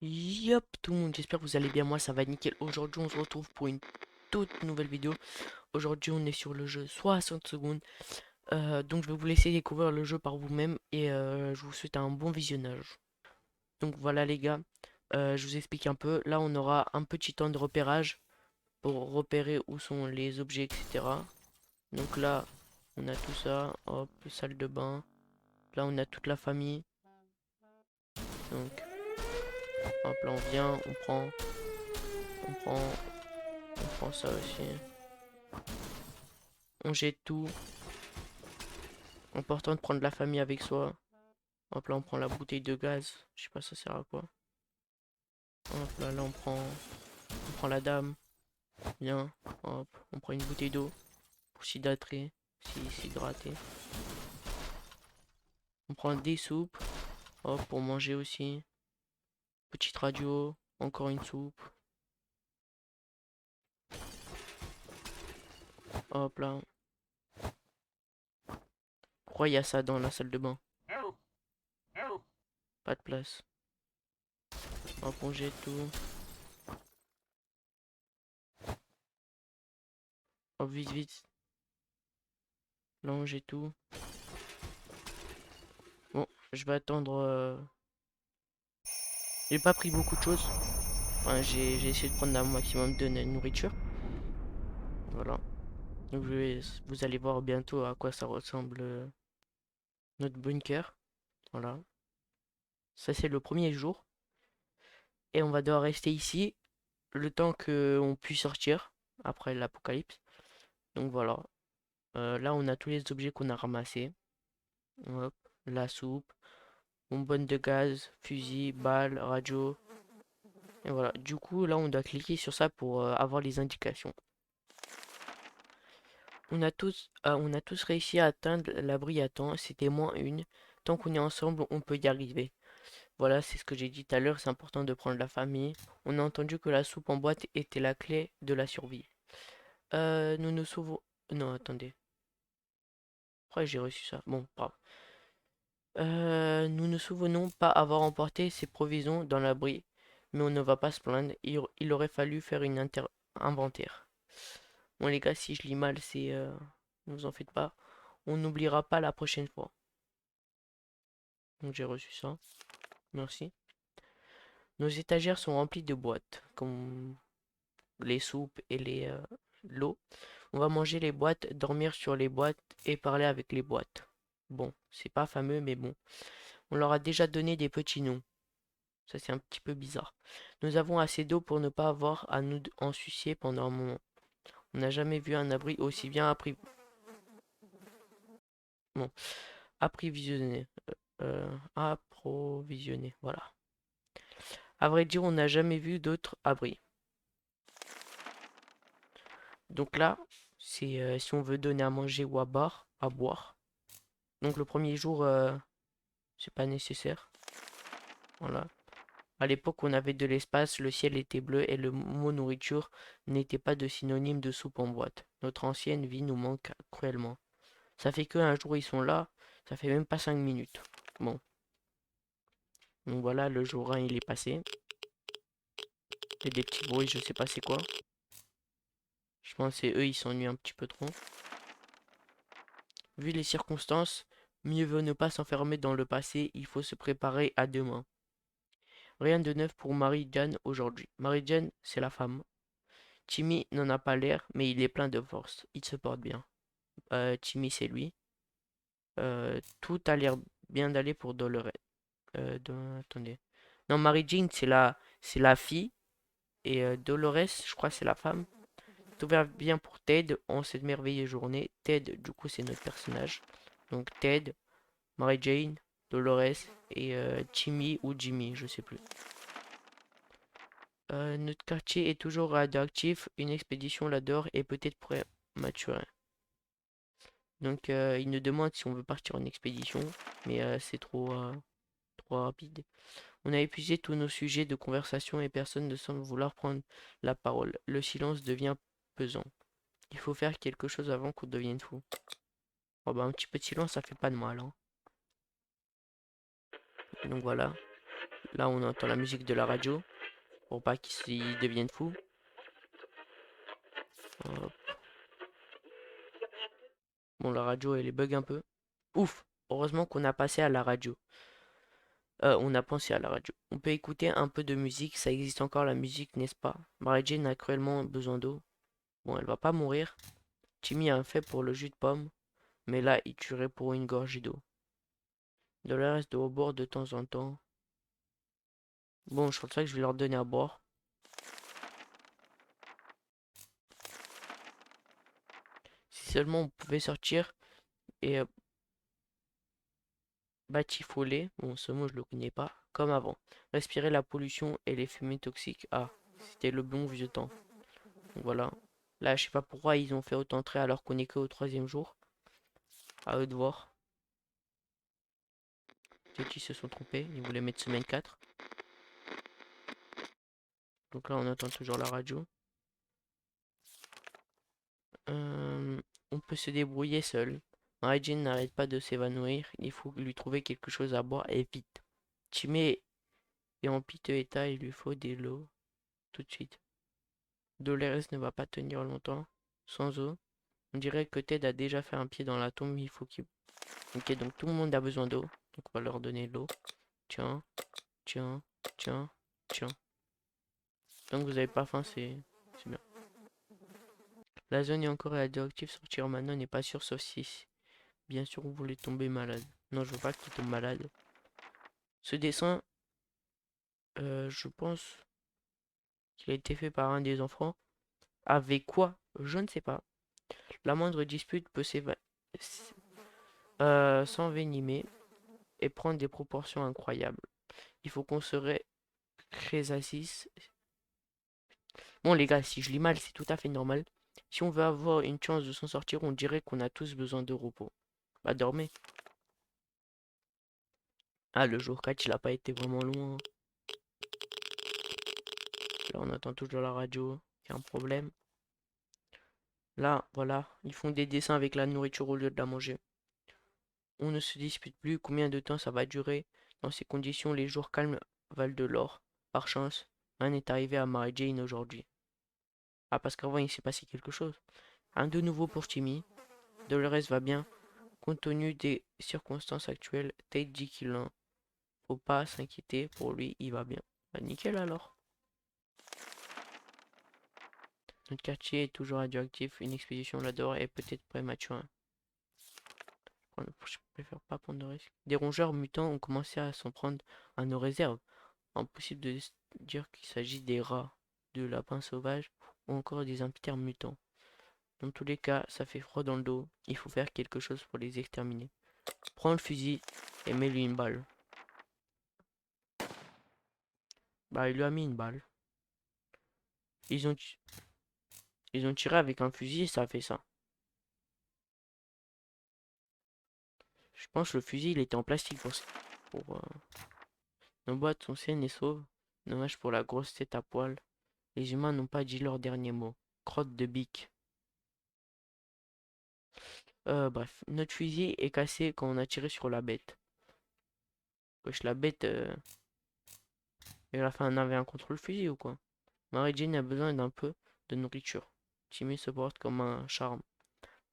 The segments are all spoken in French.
Yop tout le monde, j'espère que vous allez bien, moi ça va nickel. Aujourd'hui on se retrouve pour une toute nouvelle vidéo. Aujourd'hui on est sur le jeu 60 secondes. Donc je vais vous laisser découvrir le jeu par vous-même et je vous souhaite un bon visionnage. Donc voilà les gars, je vous explique un peu. Là on aura un petit temps de repérage pour repérer où sont les objets, etc. Donc là on a tout ça, hop, salle de bain. Là on a toute la famille. Donc hop là on vient, on prend, on prend ça aussi. On jette tout. Important de prendre la famille avec soi. Hop là on prend la bouteille de gaz. Je sais pas ça sert à quoi. Hop là, on prend la dame. Bien. Hop. On prend une bouteille d'eau pour s'hydrater. S'hydrater. On prend des soupes. Hop pour manger aussi. Petite radio. Encore une soupe. Hop là. Pourquoi il y a ça dans la salle de bain? Pas de place. Hop on jette tout. Hop vite vite. Là on jette tout. Bon, je vais attendre. J'ai pas pris beaucoup de choses. Enfin, j'ai essayé de prendre un maximum de nourriture. Voilà. Donc vous allez voir bientôt à quoi ça ressemble notre bunker. Voilà. Ça c'est le premier jour. Et on va devoir rester ici le temps qu'on puisse sortir après l'apocalypse. Donc voilà. Là on a tous les objets qu'on a ramassés. Hop. La soupe, bonbonne de gaz, fusil, balle, radio. Et voilà. Du coup là on doit cliquer sur ça pour avoir les indications. On a tous réussi à atteindre l'abri à temps, c'était moins une. Tant qu'on est ensemble, on peut y arriver. Voilà, c'est ce que j'ai dit tout à l'heure, c'est important de prendre la famille. On a entendu que la soupe en boîte était la clé de la survie. Nous nous sauvons... Non, attendez. Pourquoi j'ai reçu ça? Bon, bravo. Nous ne souvenons pas avoir emporté ces provisions dans l'abri, mais on ne va pas se plaindre. Il aurait fallu faire une inventaire. Bon les gars, si je lis mal, c'est... Ne vous en faites pas. On n'oubliera pas la prochaine fois. Donc j'ai reçu ça. Merci. Nos étagères sont remplies de boîtes, comme les soupes et l'eau. On va manger les boîtes, dormir sur les boîtes et parler avec les boîtes. Bon, c'est pas fameux, mais bon. On leur a déjà donné des petits noms. Ça, c'est un petit peu bizarre. Nous avons assez d'eau pour ne pas avoir à nous en soucier pendant un moment. On n'a jamais vu un abri aussi bien bon, approvisionné. Approvisionné, voilà. À vrai dire, on n'a jamais vu d'autres abris. Donc là, c'est si on veut donner à manger ou à boire. Donc le premier jour, c'est pas nécessaire. Voilà. À l'époque, on avait de l'espace, le ciel était bleu et le mot nourriture n'était pas de synonyme de soupe en boîte. Notre ancienne vie nous manque cruellement. Ça fait que un jour ils sont là, ça fait même pas 5 minutes. Bon, donc voilà, le jour 1 il est passé. Il y a des petits bruits, je sais pas c'est quoi. Je pense que c'est eux, ils s'ennuient un petit peu trop. Vu les circonstances, mieux vaut ne pas s'enfermer dans le passé, il faut se préparer à demain. Rien de neuf pour Marie-Jeanne aujourd'hui. Marie-Jeanne, c'est la femme. Timmy n'en a pas l'air, mais il est plein de force. Il se porte bien. Timmy, c'est lui. Tout a l'air bien d'aller pour Dolores. Attendez. Non, Marie-Jeanne, c'est la fille. Et Dolores, je crois, c'est la femme. Tout va bien pour Ted en cette merveilleuse journée. Ted, du coup, c'est notre personnage. Donc Ted, Mary-Jane, Dolores et Timmy ou Jimmy, je sais plus. Notre quartier est toujours radioactif. Une expédition là-dehors est peut-être prématurée. Donc il nous demande si on veut partir en expédition, mais c'est trop rapide. On a épuisé tous nos sujets de conversation et personne ne semble vouloir prendre la parole. Le silence devient pesant. Il faut faire quelque chose avant qu'on devienne fou. Oh bah un petit peu de silence, ça fait pas de mal, hein. Donc voilà. Là, on entend la musique de la radio. Pour pas qu'ils deviennent fous. Hop. Bon, la radio, elle est bug un peu. Ouf! Heureusement qu'on a passé à la radio. On a pensé à la radio. On peut écouter un peu de musique. Ça existe encore la musique, n'est-ce pas? Mary Jane a cruellement besoin d'eau. Bon, elle va pas mourir. Timmy a un fait pour le jus de pomme. Mais là, il tuerait pour une gorgée d'eau. Dolores de au bord de temps en temps. Bon, je pense pas que je vais leur donner à boire. Si seulement on pouvait sortir et batifoler, bon ce mot je le connais pas, comme avant. Respirer la pollution et les fumées toxiques. Ah, c'était le bon vieux temps. Donc voilà. Là, je sais pas pourquoi ils ont fait autant de traits alors qu'on est que au troisième jour. À eux de voir. Peut-être qu'ils se sont trompés, ils voulaient mettre semaine 4. Donc là, on entend toujours la radio. Euh, on peut se débrouiller seul. Mary Jane n'arrête pas de s'évanouir. Il faut lui trouver quelque chose à boire et vite. Timmy est en piteux état, il lui faut des lots tout de suite. Dolores ne va pas tenir longtemps sans eau. On dirait que Ted a déjà fait un pied dans la tombe, il faut qu'il... Ok, donc tout le monde a besoin d'eau. Donc on va leur donner de l'eau. Tiens, tiens, tiens, tiens. Tant que vous avez pas faim, c'est bien. La zone est encore radioactive, sortir maintenant n'est pas sûr, sauf si, bien sûr, vous voulez tomber malade. Non, je veux pas qu'il tombe malade. Ce dessin, je pense qu'il a été fait par un des enfants. Avec quoi? Je ne sais pas. La moindre dispute peut s'envenimer et prendre des proportions incroyables. Il faut qu'on se réassise. Bon les gars, si je lis mal, c'est tout à fait normal. Si on veut avoir une chance de s'en sortir, on dirait qu'on a tous besoin de repos. Bah dormez. Ah, le jour 4, il a pas été vraiment loin. Là, on entend toujours la radio. Il y a un problème. Là, voilà, ils font des dessins avec la nourriture au lieu de la manger. On ne se dispute plus combien de temps ça va durer. Dans ces conditions, les jours calmes valent de l'or. Par chance, rien n'est arrivé à Mary Jane aujourd'hui. Ah, parce qu'avant, il s'est passé quelque chose. Un de nouveau pour Timmy. Dolores va bien. Compte tenu des circonstances actuelles, Tate dit qu'il n'en faut pas s'inquiéter. Pour lui, il va bien. Bah, nickel alors. Notre quartier est toujours radioactif. Une expédition là-dehors est peut-être prématurée. Je préfère pas prendre de risques. Des rongeurs mutants ont commencé à s'en prendre à nos réserves. Impossible de dire qu'il s'agit des rats, de lapins sauvages ou encore des amphitheres mutants. Dans tous les cas, ça fait froid dans le dos. Il faut faire quelque chose pour les exterminer. Prends le fusil et mets-lui une balle. Bah, il lui a mis une balle. Ils ont, ils ont tiré avec un fusil et ça a fait ça. Je pense que le fusil, il était en plastique pour nos boîtes sont saines et sauves. Dommage pour la grosse tête à poil. Les humains n'ont pas dit leur dernier mot. Crotte de bique. Bref, notre fusil est cassé quand on a tiré sur la bête. Wesh, la bête, elle a fait un 1v1 contre le fusil ou quoi? Mary Jane a besoin d'un peu de nourriture. Timmy se porte comme un charme.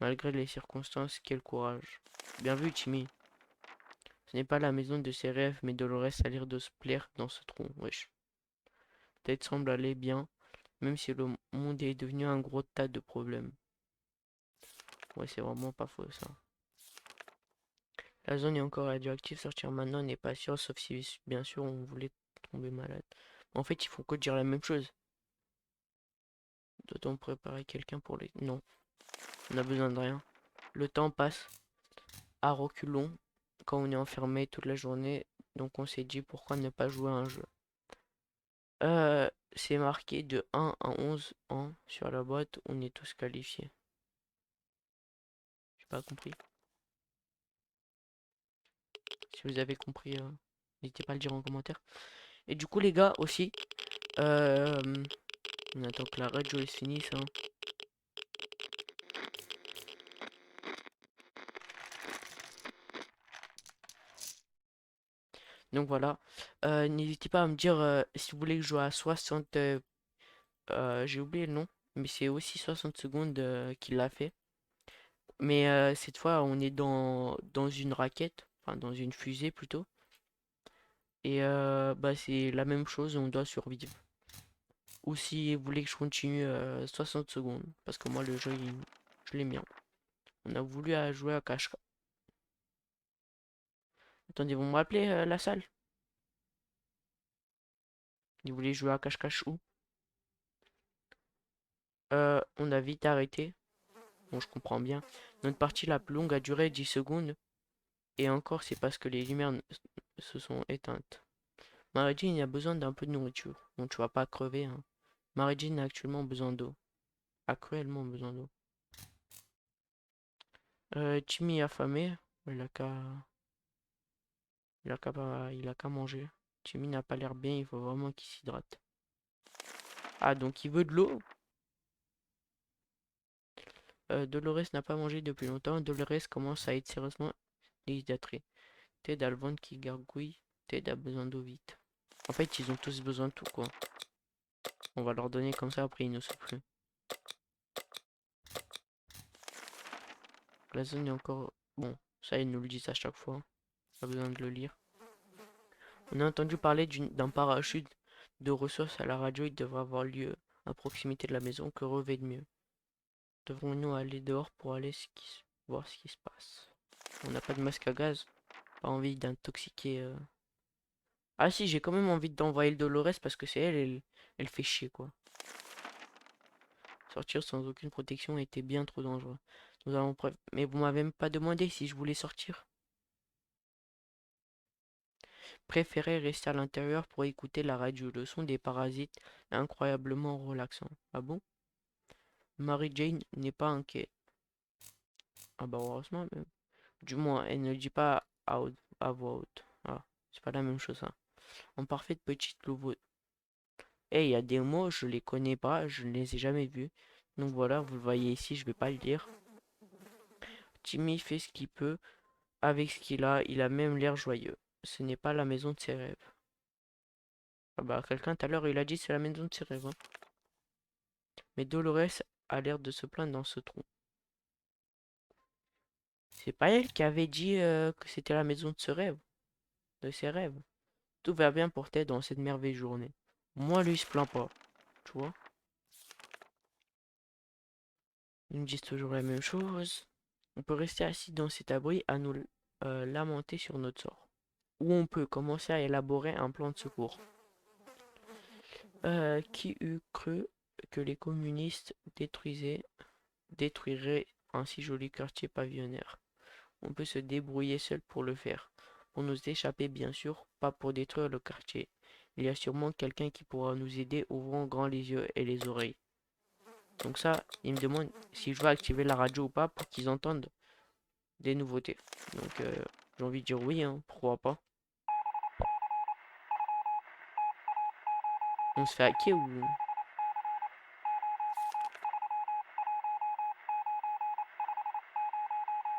Malgré les circonstances, quel courage. Bien vu, Timmy. Ce n'est pas la maison de ses rêves, mais Dolores a l'air de se plaire dans ce tronc. Wesh. Tête semble aller bien, même si le monde est devenu un gros tas de problèmes. Ouais, c'est vraiment pas faux ça. La zone est encore radioactive, sortir maintenant n'est pas sûr, sauf si bien sûr on voulait tomber malade. En fait, il faut que dire la même chose. Doit-on préparer quelqu'un pour les... Non, on a besoin de rien. Le temps passe à reculons quand on est enfermé toute la journée, donc on s'est dit pourquoi ne pas jouer à un jeu. C'est marqué de 1 à 11 ans sur la boîte, on est tous qualifiés. J'ai pas compris. Si vous avez compris, n'hésitez pas à le dire en commentaire. Et du coup les gars aussi, on attend que la radio se finisse, hein. Donc voilà. N'hésitez pas à me dire si vous voulez que je joue à 60. J'ai oublié le nom, mais c'est aussi 60 secondes qu'il l'a fait. Mais cette fois, on est dans une raquette, enfin dans une fusée plutôt. Et bah, c'est la même chose, on doit survivre. Ou si vous voulez que je continue 60 secondes, parce que moi le jeu, je l'aime bien. On a voulu jouer à cache. Attendez, vous me rappelez la salle? Ils voulaient jouer à cache-cache où? On a vite arrêté. Bon, je comprends bien. Notre partie la plus longue a duré 10 secondes. Et encore, c'est parce que les lumières se sont éteintes. Marie-Jean a besoin d'un peu de nourriture. Bon, tu vas pas crever, hein. Marie-Jean a actuellement besoin d'eau. A cruellement besoin d'eau. Timmy est affamé. Il a qu'à... Il a qu'à manger. Timmy n'a pas l'air bien, il faut vraiment qu'il s'hydrate. Ah, donc il veut de l'eau? Dolores n'a pas mangé depuis longtemps. Dolores commence à être sérieusement déshydraté. Ted a le ventre qui gargouille. Ted a besoin d'eau vite. En fait, ils ont tous besoin de tout, quoi. On va leur donner comme ça, après ils ne souffrent plus. La zone est encore... Bon, ça ils nous le disent à chaque fois. Pas besoin de le lire. On a entendu parler d'un parachute de ressources à la radio. Il devrait avoir lieu à proximité de la maison. Que revêt de mieux? Devrons-nous aller dehors pour aller voir ce qui se passe? On n'a pas de masque à gaz. Pas envie d'intoxiquer. Ah si, j'ai quand même envie d'envoyer le Dolores parce que c'est elle fait chier quoi. Sortir sans aucune protection était bien trop dangereux. Mais vous m'avez même pas demandé si je voulais sortir. Préférez rester à l'intérieur pour écouter la radio. Le son des parasites est incroyablement relaxant. Ah bon? Mary Jane n'est pas inquiète. Ah bah heureusement même. Du moins, elle ne le dit pas à voix haute. Ah, c'est pas la même chose ça. En parfaite petite louve. Et il y a des mots, je les connais pas, je ne les ai jamais vus. Donc voilà, vous le voyez ici, je vais pas le lire. Timmy fait ce qu'il peut avec ce qu'il a, il a même l'air joyeux. Ce n'est pas la maison de ses rêves. Ah bah quelqu'un tout à l'heure il a dit c'est la maison de ses rêves, hein. Mais Dolores a l'air de se plaindre dans ce trou. C'est pas elle qui avait dit que c'était la maison de ses rêves. Tout va bien pour Ted dans cette merveilleuse journée. Moi lui il se plaint pas, tu vois. Ils me disent toujours la même chose. On peut rester assis dans cet abri à nous lamenter sur notre sort. Ou on peut commencer à élaborer un plan de secours. Qui eût cru que les communistes détruiraient un si joli quartier pavillonnaire? On peut se débrouiller seul pour le faire. Pour nous échapper, bien sûr, pas pour détruire le quartier. Il y a sûrement quelqu'un qui pourra nous aider, ouvrant grand les yeux et les oreilles. Donc ça, il me demande si je vais activer la radio ou pas pour qu'ils entendent des nouveautés. Donc j'ai envie de dire oui, hein, pourquoi pas. On se fait hacker ou...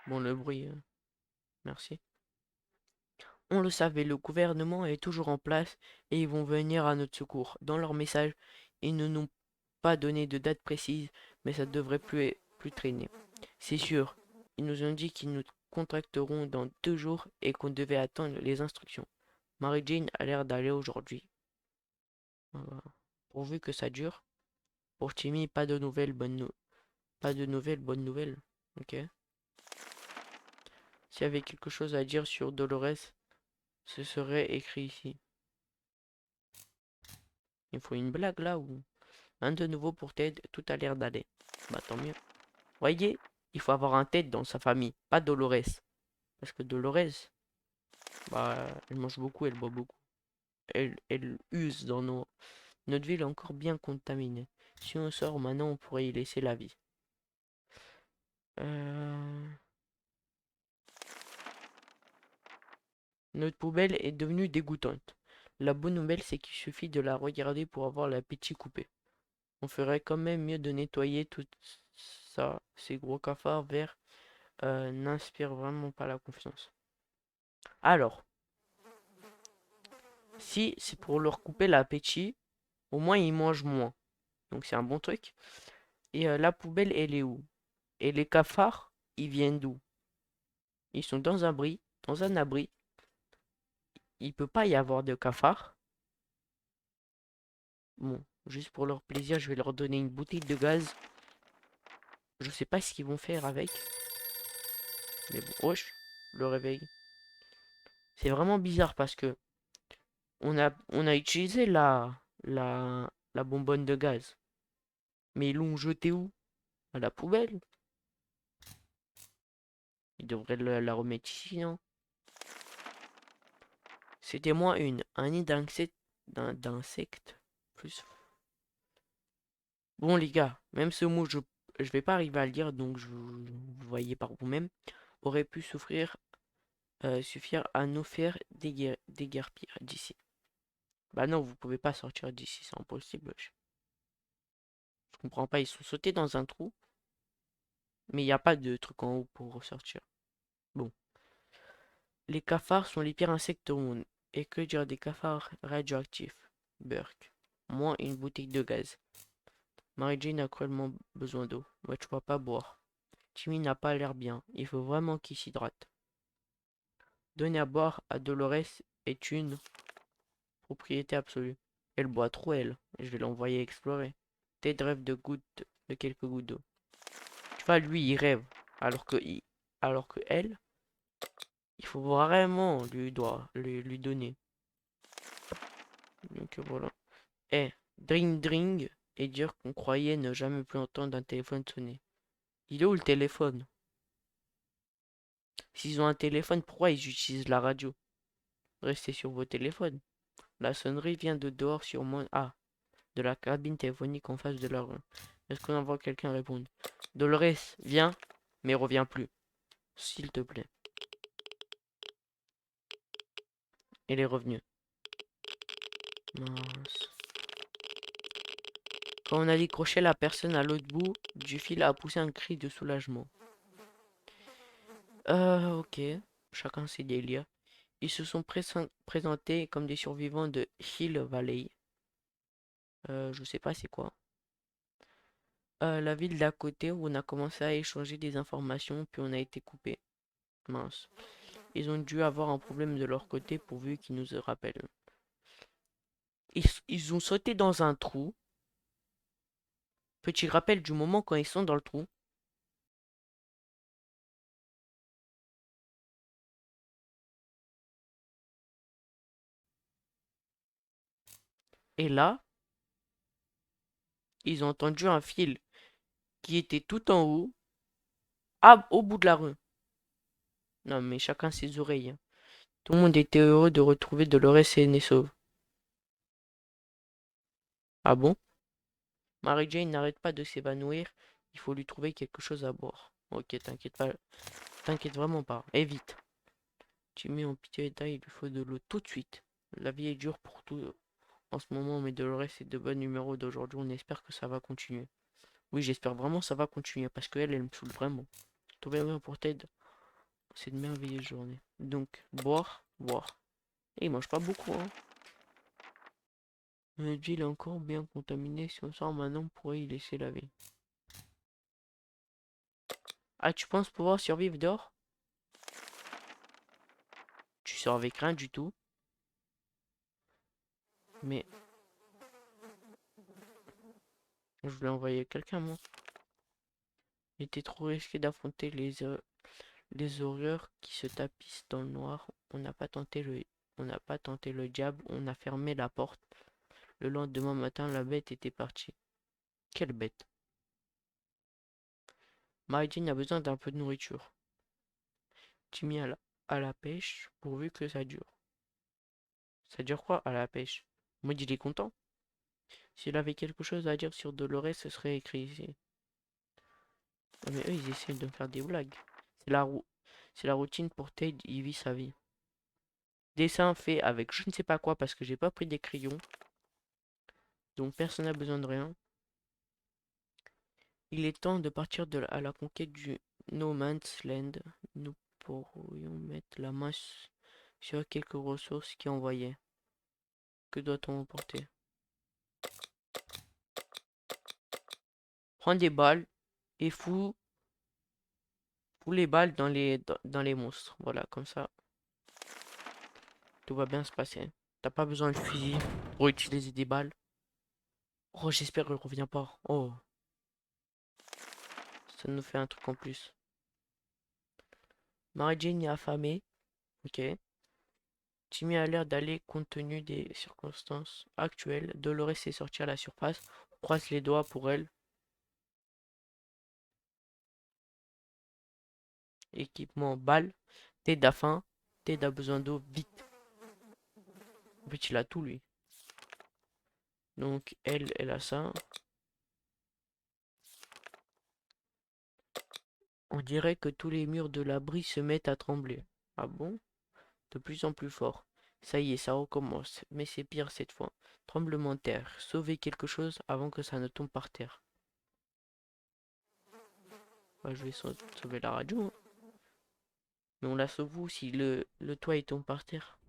Bon, le bruit, merci. On le savait, le gouvernement est toujours en place et ils vont venir à notre secours. Dans leur message, ils ne nous ont pas donné de date précise, mais ça devrait plus traîner. C'est sûr, ils nous ont dit qu'ils nous contacteront dans 2 jours et qu'on devait attendre les instructions. Mary Jane a l'air d'aller aujourd'hui. Voilà. Pourvu que ça dure. Pour Timmy, pas de nouvelles, bonnes nouvelles. Ok. S'il y avait quelque chose à dire sur Dolores, ce serait écrit ici. Il faut une blague là ou... Un de nouveau pour Ted, tout a l'air d'aller. Bah tant mieux. Voyez, il faut avoir un Ted dans sa famille, pas Dolores. Parce que Dolores, bah elle mange beaucoup, elle boit beaucoup. Elle use dans notre ville est encore bien contaminée. Si on sort maintenant, on pourrait y laisser la vie. Euh... Notre poubelle est devenue dégoûtante. La bonne nouvelle, c'est qu'il suffit de la regarder pour avoir l'appétit coupé. On ferait quand même mieux de nettoyer tout ça. Ces gros cafards verts n'inspirent vraiment pas la confiance. Alors, Si c'est pour leur couper l'appétit, au moins ils mangent moins. Donc c'est un bon truc. Et la poubelle, elle est où? Et les cafards, ils viennent d'où? Ils sont dans un abri. Il peut pas y avoir de cafards. Bon, juste pour leur plaisir, je vais leur donner une bouteille de gaz. Je sais pas ce qu'ils vont faire avec. Mais bon, wesh, le réveil. C'est vraiment bizarre parce que on a utilisé la bonbonne de gaz. Mais ils l'ont jetée où? À la poubelle. Ils devraient la remettre ici, non? C'était moins une. Un nid d'insectes. Plus. Bon, les gars, même ce mot, je vais pas arriver à le dire, donc vous voyez par vous-même. Aurait pu suffire à nous faire déguerpir d'ici. Bah non, vous pouvez pas sortir d'ici, c'est impossible. Je comprends pas, ils sont sautés dans un trou, mais il n'y a pas de truc en haut pour ressortir. Bon. Les cafards sont les pires insectes au monde. Et que dire des cafards radioactifs? Burk. Moins une bouteille de gaz. Mary Jane a cruellement besoin d'eau. Moi, tu vas pas boire. Timmy n'a pas l'air bien. Il faut vraiment qu'il s'hydrate. Donner à boire à Dolores est une propriété absolue. Elle boit trop, elle. Je vais l'envoyer explorer. Ted rêve de quelques gouttes d'eau. Tu vois, lui, il rêve. Alors que elle, il faut vraiment lui donner. Donc voilà. Eh, dring dring et dire qu'on croyait ne jamais plus entendre un téléphone sonner. Il est où le téléphone? S'ils ont un téléphone, pourquoi ils utilisent la radio? Restez sur vos téléphones. La sonnerie vient de dehors sûrement. Ah, de la cabine téléphonique en face de la rue. Est-ce qu'on envoie quelqu'un répondre? Dolores, viens, mais reviens plus. S'il te plaît. Elle est revenue. Mince. Quand on a décroché la personne à l'autre bout du fil a poussé un cri de soulagement. Ok. Chacun ses délires. Ils se sont présentés comme des survivants de Hill Valley. Je sais pas c'est quoi. La ville d'à côté où on a commencé à échanger des informations, puis on a été coupé. Mince. Ils ont dû avoir un problème de leur côté pourvu qu'ils nous rappellent. Ils ont sauté dans un trou. Petit rappel du moment quand ils sont dans le trou. Et là, ils ont entendu un fil qui était tout en haut, au bout de la rue. Non mais chacun ses oreilles, hein. Tout le monde était heureux de retrouver Dolores et sauve. Ah bon? Mary Jane n'arrête pas de s'évanouir. Il faut lui trouver quelque chose à boire. Ok, t'inquiète pas. T'inquiète vraiment pas. Et vite. Tu mets en pitié état, il lui faut de l'eau tout de suite. La vie est dure pour tout en ce moment, mais Dolores est de bon numéro d'aujourd'hui. On espère que ça va continuer. Oui, j'espère vraiment que ça va continuer parce qu'elle, elle me saoule vraiment. Tout va bien pour Ted. C'est une merveilleuse journée. Donc, boire, boire. Et il mange pas beaucoup, hein. Le ville est encore bien contaminé. Si on sort maintenant, on pourrait y laisser la vie. Ah, tu penses pouvoir survivre dehors? Tu sors avec rien du tout. Mais je voulais envoyer quelqu'un, moi. Il était trop risqué d'affronter les horreurs qui se tapissent dans le noir. On n'a pas tenté le diable. On a fermé la porte. Le lendemain matin, la bête était partie. Quelle bête? Maïdine a besoin d'un peu de nourriture. Timmy à la pêche, pourvu que ça dure. Ça dure quoi à la pêche? Moi, il est content. S'il avait quelque chose à dire sur Dolores, ce serait écrit ici. Mais eux, ils essaient de me faire des blagues. C'est la roue. C'est la routine pour Ted, il vit sa vie. Dessin fait avec je ne sais pas quoi parce que j'ai pas pris des crayons. Donc personne n'a besoin de rien. Il est temps de partir à la conquête du No Man's Land. Nous pourrions mettre la main sur quelques ressources qui envoyaient. Que doit-on emporter? Prends des balles et fous les balles dans les monstres. Voilà, comme ça, tout va bien se passer. T'as pas besoin de fusil pour utiliser des balles. Oh, j'espère qu'elle revient pas. Oh, ça nous fait un truc en plus. Mary Jane est affamée. Ok. Timmy a l'air d'aller compte tenu des circonstances actuelles. Dolores est sortie à la surface. On croise les doigts pour elle. Équipement balle. Ted a faim. Ted a besoin d'eau vite. En fait, il a tout lui. Donc elle a ça. On dirait que tous les murs de l'abri se mettent à trembler. Ah bon? De plus en plus fort. Ça y est, ça recommence. Mais c'est pire cette fois. Tremblement de terre. Sauver quelque chose avant que ça ne tombe par terre. Bah, je vais sauver la radio, hein. Mais on la sauve où si le toit il tombe par terre?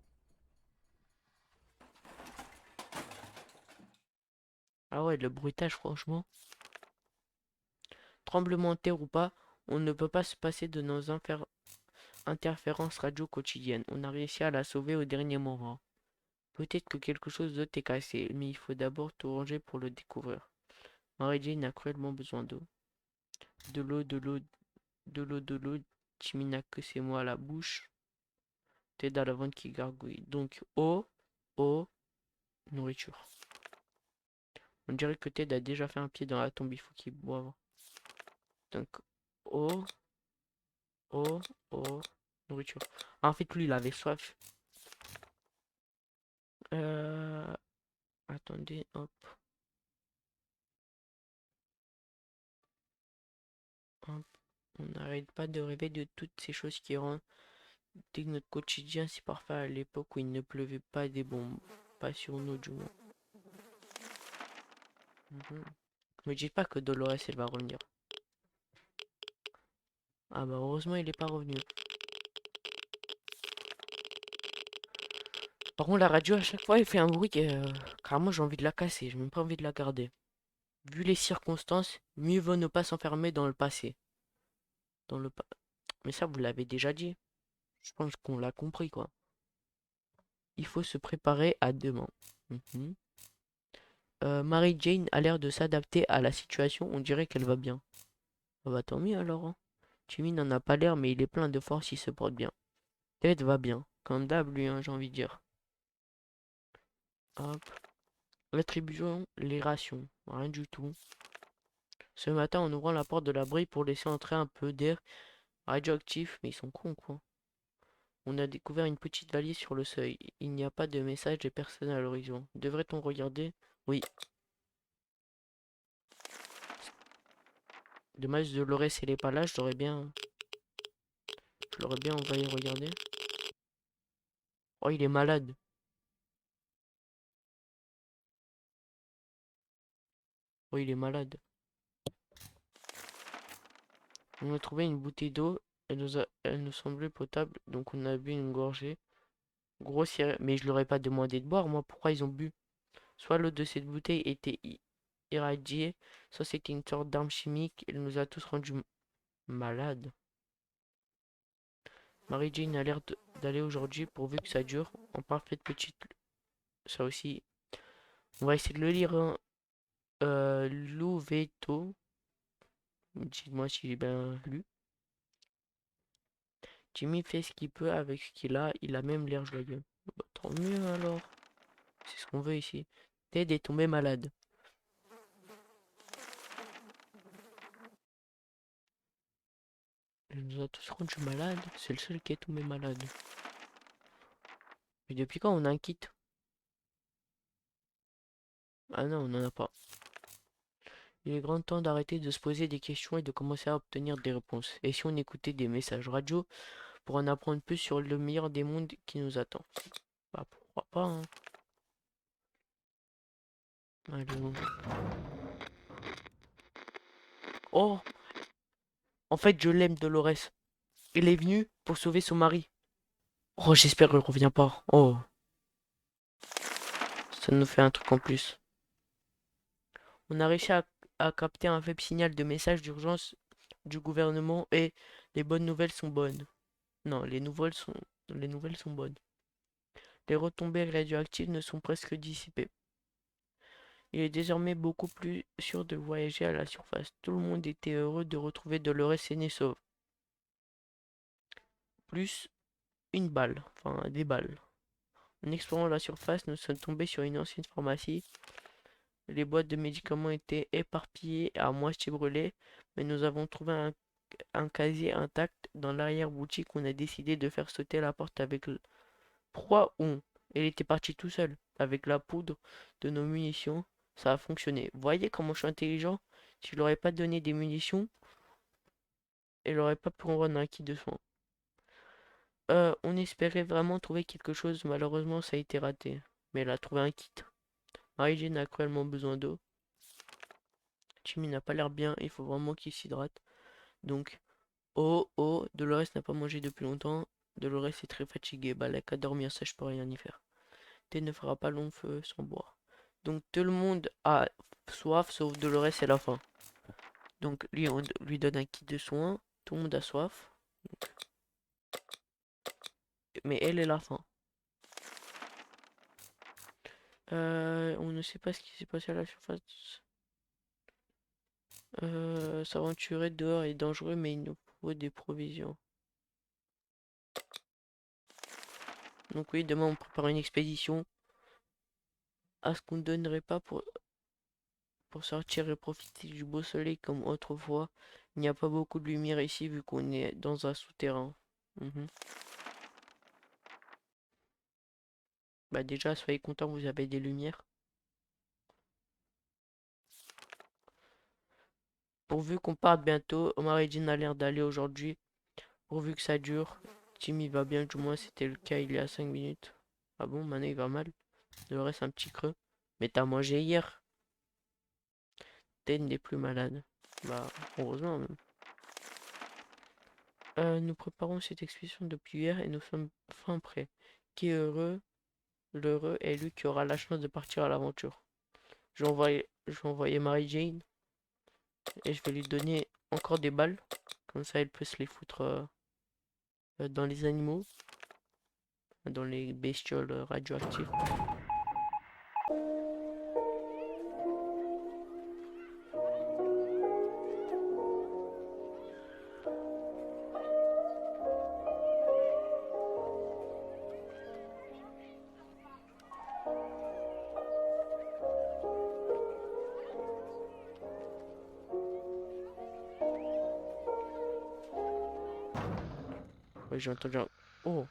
Ah ouais, le bruitage, franchement. Tremblement de terre ou pas, on ne peut pas se passer de nos interférences radio quotidiennes. On a réussi à la sauver au dernier moment. Peut-être que quelque chose d'autre est cassé, mais il faut d'abord tout ranger pour le découvrir. Mary Jane a cruellement besoin d'eau. De l'eau, de l'eau, de l'eau, de l'eau. Timmy n'a que ses mots à la bouche. Ted à la ventre qui gargouille. Donc, eau, nourriture. On dirait que Ted a déjà fait un pied dans la tombe, il faut qu'il boive. Donc, eau, eau, eau, nourriture. Ah, en fait, lui, il avait soif. Euh... Attendez, hop, hop. On n'arrête pas de rêver de toutes ces choses qui rendent notre quotidien si parfait à l'époque où il ne pleuvait pas des bombes. Pas sur nous, du moins. Mhm. Me dites pas que Dolores, elle va revenir. Ah bah heureusement, il est pas revenu. Par contre, la radio, à chaque fois, elle fait un bruit que carrément, j'ai envie de la casser. J'ai même pas envie de la garder. Vu les circonstances, mieux vaut ne pas s'enfermer dans le passé. Dans le pa- Mais ça, vous l'avez déjà dit. Je pense qu'on l'a compris, quoi. Il faut se préparer à demain. Mhm. Mary Jane a l'air de s'adapter à la situation. On dirait qu'elle va bien. Ah bah tant mieux alors, hein. Jimmy n'en a pas l'air, mais il est plein de force, il se porte bien. Ted va bien. Comme d'hab, lui, hein, j'ai envie de dire. Hop. Rétribution, les rations. Rien du tout. Ce matin, en ouvrant la porte de l'abri pour laisser entrer un peu d'air radioactif, mais ils sont cons, quoi. On a découvert une petite valise sur le seuil. Il n'y a pas de message et personne à l'horizon. Devrait-on regarder? Oui. Dommage, Dolores, elle est pas là, je l'aurais bien envoyé regarder. Oh, il est malade. Oh, il est malade. On a trouvé une bouteille d'eau. Elle nous semblait potable, donc on a bu une gorgée. Grossière, mais je leur ai pas demandé de boire, moi. Pourquoi ils ont bu? Soit l'eau de cette bouteille était irradiée, soit c'était une sorte d'arme chimique. Elle nous a tous rendus malades. Mary Jane a l'air d'aller aujourd'hui pourvu que ça dure. En parfaite petite. Ça aussi. On va essayer de le lire, hein. Louveto. Dites-moi si j'ai bien lu. Jimmy fait ce qu'il peut avec ce qu'il a. Il a même l'air joyeux. Bah, tant mieux alors. C'est ce qu'on veut ici. Ted est tombé malade. Il nous a tous rendus malades. C'est le seul qui est tombé malade. Mais depuis quand on a un kit? Ah non, on n'en a pas. Il est grand temps d'arrêter de se poser des questions et de commencer à obtenir des réponses. Et si on écoutait des messages radio pour en apprendre plus sur le meilleur des mondes qui nous attend? Bah pourquoi pas, hein. Allons. Oh, en fait je l'aime Dolores. Elle est venue pour sauver son mari. Oh, j'espère qu'elle revient pas. Oh, Ça nous fait un truc en plus. On a réussi à capter un faible signal de message d'urgence du gouvernement et les bonnes nouvelles sont bonnes. Non, les nouvelles sont bonnes. Les retombées radioactives ne sont presque dissipées. Il est désormais beaucoup plus sûr de voyager à la surface. Tout le monde était heureux de retrouver Dolores saine et sauve. Plus une balle, enfin des balles. En explorant la surface, nous sommes tombés sur une ancienne pharmacie. Les boîtes de médicaments étaient éparpillées à moitié brûlées, mais nous avons trouvé un casier intact dans l'arrière-boutique. On a décidé de faire sauter la porte avec le... Pourquoi on? Il était parti tout seul, avec la poudre de nos munitions. Ça a fonctionné. Voyez comment je suis intelligent? Si je leur ai pas donné des munitions, elle n'aurait pas pu en rendre un kit de soin. On espérait vraiment trouver quelque chose, malheureusement ça a été raté. Mais elle a trouvé un kit. Mary-Jane a cruellement besoin d'eau. Jimmy n'a pas l'air bien, il faut vraiment qu'il s'hydrate. Donc, Dolores n'a pas mangé depuis longtemps. Dolores est très fatiguée, bah elle a qu'à dormir, ça je peux rien y faire. Thé ne fera pas long feu sans boire. Donc tout le monde a soif sauf Dolores et la faim. Donc lui on lui donne un kit de soins, tout le monde a soif. Mais elle est la faim. On ne sait pas ce qui s'est passé à la surface. S'aventurer dehors est dangereux, mais il nous faut des provisions. Donc oui, demain on prépare une expédition. À ce qu'on ne donnerait pas pour sortir et profiter du beau soleil comme autrefois. Il n'y a pas beaucoup de lumière ici vu qu'on est dans un souterrain. Mhm. Bah déjà, soyez contents, vous avez des lumières. Pourvu qu'on parte bientôt, Omar et Jean a l'air d'aller aujourd'hui. Pourvu que ça dure. Timmy va bien, du moins c'était le cas il y a 5 minutes. Ah bon, maintenant il va mal. Il lui reste un petit creux. Mais t'as mangé hier. Ten n'est plus malade. Bah, heureusement même. Nous préparons cette expédition depuis hier et nous sommes fin prêts. Qui est heureux, l'heureux est lui qui aura la chance de partir à l'aventure. Je vais envoyer Mary Jane et je vais lui donner encore des balles. Comme ça, elle peut se les foutre dans les animaux, dans les bestioles radioactives. Ouais, j'ai entendu Oh,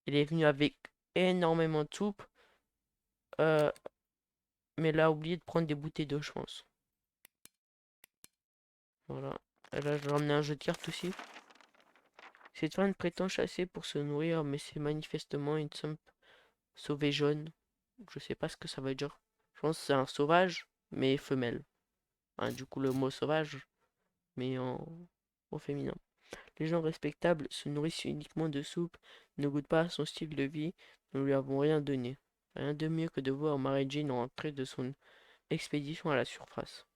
il est venu avec énormément de soupe, euh, mais elle a oublié de prendre des bouteilles d'eau, je pense. Voilà. Et là, je vais ramener un jeu de cartes aussi. Cette femme prétend chasser pour se nourrir, mais c'est manifestement une simple sauvée jaune. Je sais pas ce que ça veut dire. Je pense que c'est un sauvage, mais femelle. Hein, du coup, le mot sauvage, mais au féminin. Les gens respectables se nourrissent uniquement de soupe, ne goûtent pas à son style de vie, nous lui avons rien donné. Rien de mieux que de voir Mary Jane rentrer de son expédition à la surface.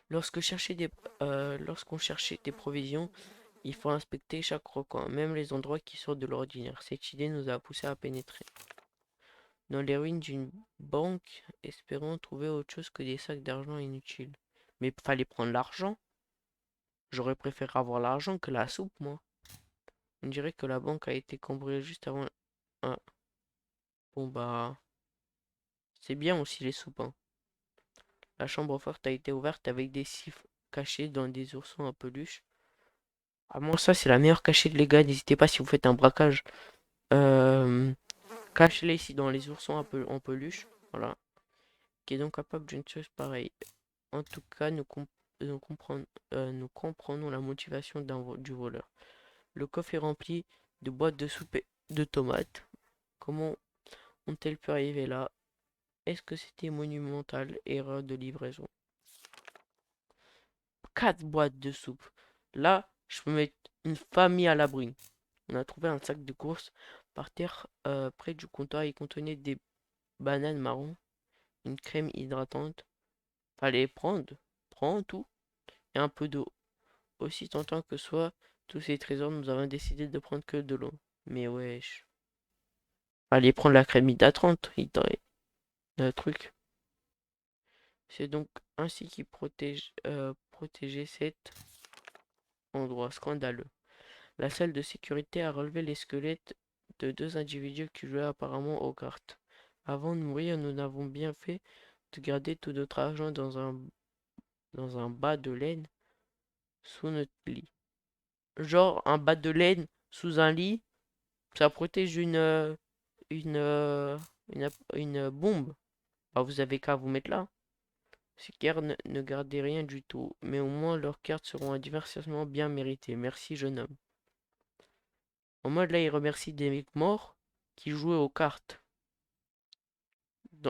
Lorsqu'on cherchait des provisions, il faut inspecter chaque recoin, même les endroits qui sortent de l'ordinaire. Cette idée nous a poussé à pénétrer dans les ruines d'une banque, espérant trouver autre chose que des sacs d'argent inutiles. Mais fallait prendre l'argent. J'aurais préféré avoir l'argent que la soupe, moi. On dirait que la banque a été cambriolée juste avant. Ah, bon bah, c'est bien aussi les soupes, hein. La chambre forte a été ouverte avec des siffles cachés dans des oursons en peluche. Ah moi ça c'est la meilleure cachette les gars, n'hésitez pas si vous faites un braquage. Euh, Cachez-les ici dans les oursons en peluche. Voilà. Qui est donc capable d'une chose pareille. En tout cas, nous comprenons la motivation du voleur. Le coffre est rempli de boîtes de soupe et de tomates. Comment ont-elles pu arriver là? Est-ce que c'était monumental? Erreur de livraison. 4 boîtes de soupe. Là, je peux mettre une famille à l'abri. On a trouvé un sac de courses Par terre, près du comptoir, il contenait des bananes marron, une crème hydratante. Fallait prendre, prends tout, et un peu d'eau. Aussi tentant que soit, tous ces trésors, nous avons décidé de prendre que de l'eau. Mais wesh. Fallait prendre la crème hydratante, le truc. C'est donc ainsi qu'il protégeait cet endroit scandaleux. La salle de sécurité a relevé les squelettes de deux individus qui jouaient apparemment aux cartes. Avant de mourir, nous n'avons bien fait de garder tout notre argent dans un bas de laine sous notre lit. Genre un bas de laine sous un lit, ça protège une, euh, une bombe. Bah, vous avez qu'à vous mettre là. Ces cartes ne gardaient rien du tout, mais au moins leurs cartes seront un divertissement bien mérité. Merci, jeune homme. En mode là, il remercie des mecs morts qui jouaient aux cartes.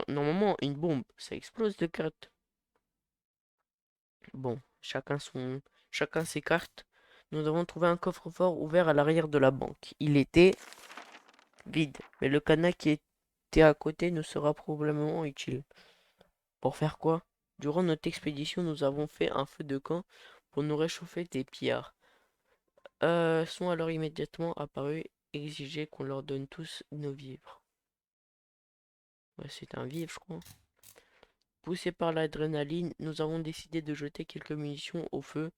Normalement, une bombe, ça explose de cartes. Bon, chacun ses cartes. Nous avons trouvé un coffre-fort ouvert à l'arrière de la banque. Il était vide, mais le cadenas qui était à côté nous sera probablement utile. Pour faire quoi? Durant notre expédition, nous avons fait un feu de camp pour nous réchauffer des pillards. Sont alors immédiatement apparus exiger qu'on leur donne tous nos vivres. Ouais, c'est un vivre, je crois. Poussés par l'adrénaline, nous avons décidé de jeter quelques munitions au feu.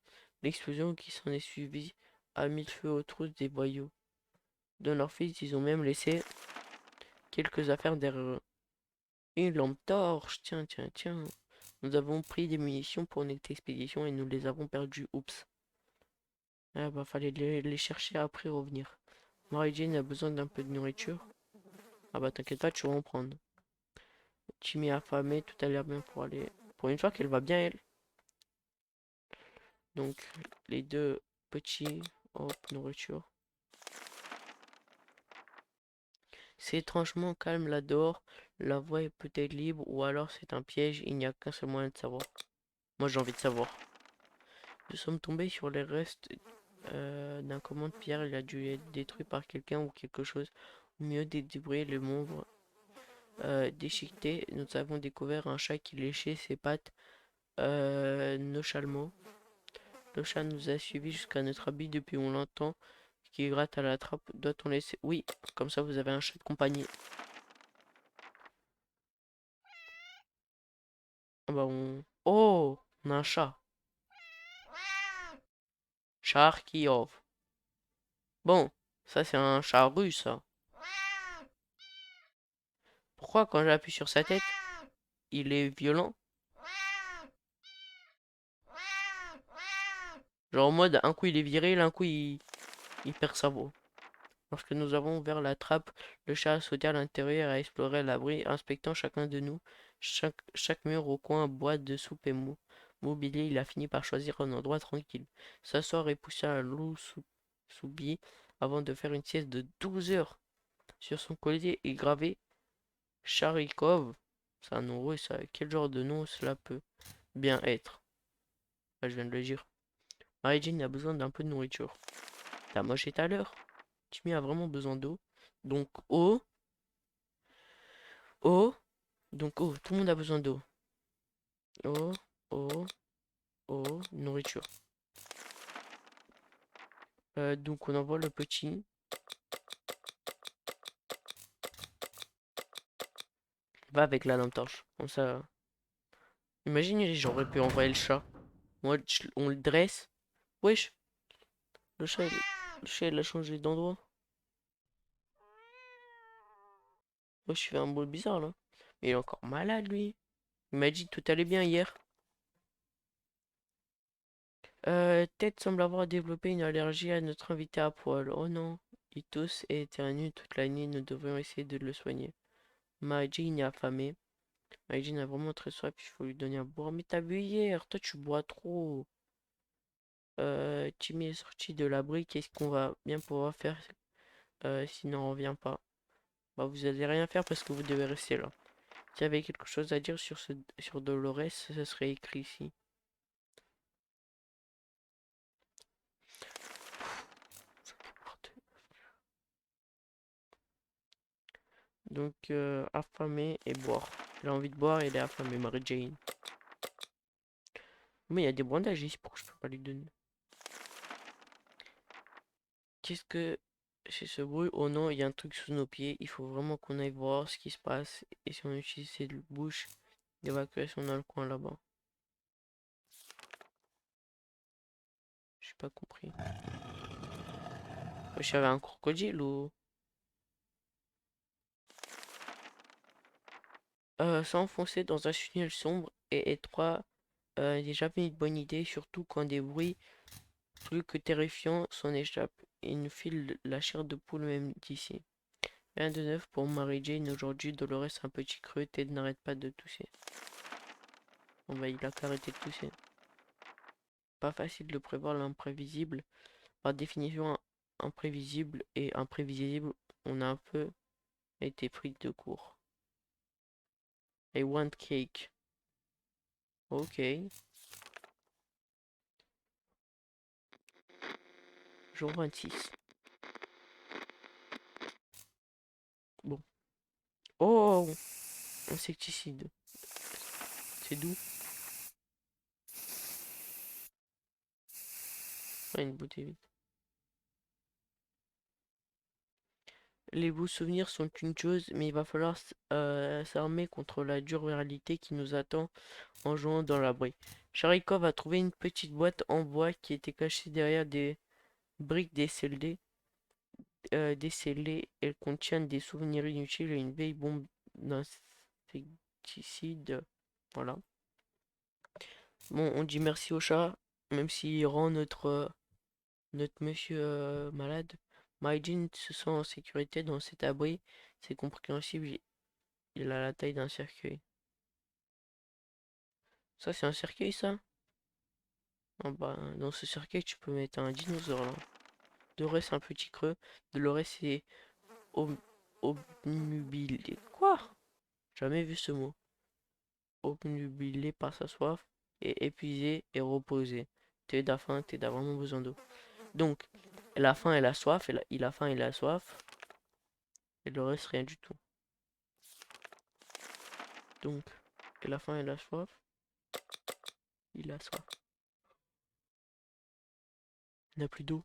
L'explosion qui s'en est suivie a mis le feu aux trousses des boyaux. Dans leur fils, ils ont même laissé quelques affaires derrière eux. Une lampe torche, tiens, tiens, tiens. Nous avons pris des munitions pour notre expédition et nous les avons perdues. Oups. Ah bah fallait les chercher après revenir. Mary Jane a besoin d'un peu de nourriture. Ah bah t'inquiète pas, tu vas en prendre. Timmy affamé, tout a l'air bien pour aller. Pour une fois qu'elle va bien elle. Donc les deux petits, hop, nourriture. C'est étrangement calme là dehors. La voie est peut-être libre ou alors c'est un piège. Il n'y a qu'un seul moyen de savoir. Moi j'ai envie de savoir. Nous sommes tombés sur les restes d'un commun de pierre. Il a dû être détruit par quelqu'un ou quelque chose. Au milieu des débris, le membre déchiqueté, nous avons découvert un chat qui léchait ses pattes nonchalamment. Le chat nous a suivis jusqu'à notre habit depuis on l'entend qui gratte à la trappe. Doit-on laisser? Oui, comme ça vous avez un chat de compagnie. Ah bah on... Oh, on a un chat. Charkiov. Bon, ça c'est un chat russe, ça. Pourquoi quand j'appuie sur sa tête, il est violent? Genre en mode, un coup il est viril, un coup il perd sa voix. Lorsque nous avons ouvert la trappe, le chat a sauté à l'intérieur et a exploré l'abri, inspectant chacun de nous. Chaque mur au coin, boîte de soupe et mobilier, il a fini par choisir un endroit tranquille. S'asseoir et pousser un loup soubi avant de faire une sieste de 12 heures. Sur son collier est gravé Charikov. C'est un nom russe, ça. Quel genre de nom cela peut bien être? Ah, je viens de le dire. Mary Jane a besoin d'un peu de nourriture. T'as mangé tout à l'heure? Timmy a vraiment besoin d'eau. Donc eau, eau, donc eau. Tout le monde a besoin d'eau. Eau, eau, eau, nourriture. Donc on envoie le petit. Va avec la lampe torche. Comme ça. Imagine, j'aurais pu envoyer le chat. Moi, on le dresse. Wesh, le chat il a changé d'endroit. Wesh, je fais un boule bizarre là. Mais il est encore malade lui. Il m'a dit que tout allait bien hier. Ted semble avoir développé une allergie à notre invité à poil. Oh non. Il tousse et éternue toute la nuit. Nous devrions essayer de le soigner. Majin est affamé. Majin a vraiment très soif. Il faut lui donner à boire. Mais t'as vu hier. Toi, tu bois trop. Timmy est sorti de l'abri. Qu'est-ce qu'on va bien pouvoir faire s'il n'en revient pas? Bah, vous allez rien faire parce que vous devez rester là. S'il y avait quelque chose à dire sur Dolores, ce serait écrit ici. Donc, affamer et boire. Elle a envie de boire et elle est affamée, Mary Jane. Mais il y a des bandages ici, pourquoi je peux pas lui donner? Qu'est-ce que c'est ce bruit? Oh non, il y a un truc sous nos pieds. Il faut vraiment qu'on aille voir ce qui se passe. Et si on utilise cette bouche d'évacuation dans le coin là-bas. J'ai pas compris. J'avais un crocodile ou... S'enfoncer dans un tunnel sombre et étroit n'est jamais une bonne idée, surtout quand des bruits plus que terrifiants s'en échappent. Il nous file la chair de poule même d'ici. Rien de neuf pour Mary Jane aujourd'hui. Dolores un petit creux. Ted n'arrête pas de tousser. Bon bah il a qu'à arrêter de tousser. Pas facile de prévoir l'imprévisible. Par définition, imprévisible et imprévisible, on a un peu été pris de court. I want cake. Ok. Jour 26. Bon. Oh! Insecticide. C'est doux. Ah, une bouteille vide. Les beaux souvenirs sont une chose, mais il va falloir s'armer contre la dure réalité qui nous attend en jouant dans l'abri. Sharikov a trouvé une petite boîte en bois qui était cachée derrière des briques décellées. Elles contiennent des souvenirs inutiles et une vieille bombe d'insecticide. Voilà. Bon, on dit merci au chat, même s'il rend notre monsieur malade. Maijin se sent en sécurité dans cet abri. C'est compréhensible, il a la taille d'un cercueil. Ça, c'est un cercueil, ça? Ah bah, dans ce cercueil, tu peux mettre un dinosaure, là. Dolores, un petit creux. Dolores, c'est ob obnubilé. Quoi? Jamais vu ce mot. Obnubilé par sa soif, et épuisé et reposé. T'es faim, t'es vraiment besoin d'eau. Donc, elle a faim, elle a soif, il a faim, il a soif, et le reste, rien du tout. Donc, elle a faim, elle a soif, il a soif. Il n'a plus d'eau.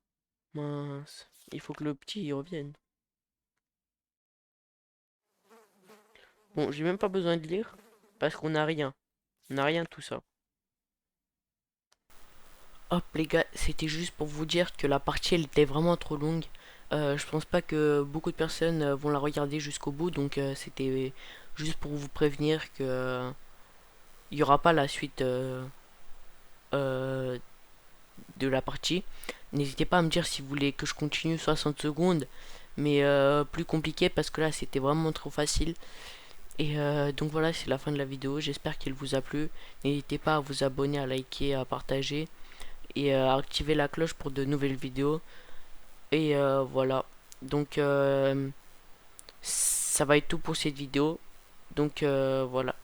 Mince. Il faut que le petit y revienne. Bon, j'ai même pas besoin de lire, parce qu'on n'a rien. On n'a rien de tout ça. Hop les gars, c'était juste pour vous dire que la partie elle était vraiment trop longue. Je pense pas que beaucoup de personnes vont la regarder jusqu'au bout, donc c'était juste pour vous prévenir que il y aura pas la suite euh, de la partie. N'hésitez pas à me dire si vous voulez que je continue 60 secondes, mais plus compliqué parce que là c'était vraiment trop facile. Et donc voilà, c'est la fin de la vidéo. J'espère qu'elle vous a plu. N'hésitez pas à vous abonner, à liker, à partager et à activer la cloche pour de nouvelles vidéos. Et voilà. Donc ça va être tout pour cette vidéo. Donc voilà.